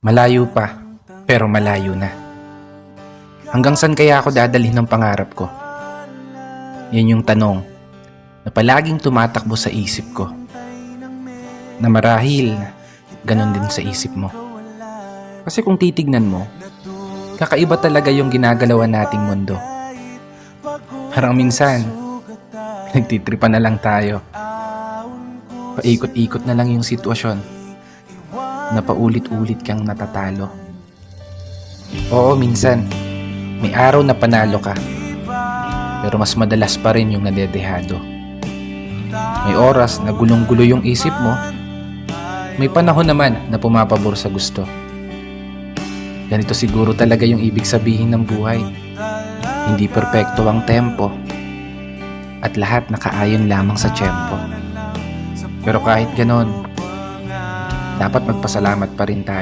Malayo pa, pero malayo na. Hanggang saan kaya ako dadalhin ng pangarap ko? Yan yung tanong na palaging tumatakbo sa isip ko. Na marahil, ganun din sa isip mo. Kasi kung titignan mo, kakaiba talaga yung ginagalawan nating mundo. Parang minsan, nagtitripa na lang tayo. Paikot-ikot na lang yung sitwasyon na paulit-ulit kang natatalo. Oo, minsan, may araw na panalo ka, pero mas madalas pa rin yung nadedehado. May oras na gulong-gulo yung isip mo, may panahon naman na pumapabor sa gusto. Ganito siguro talaga yung ibig sabihin ng buhay. Hindi perpekto ang tempo, at lahat nakaayon lamang sa tiyempo. Pero kahit ganon, dapat magpasalamat pa rin tayo.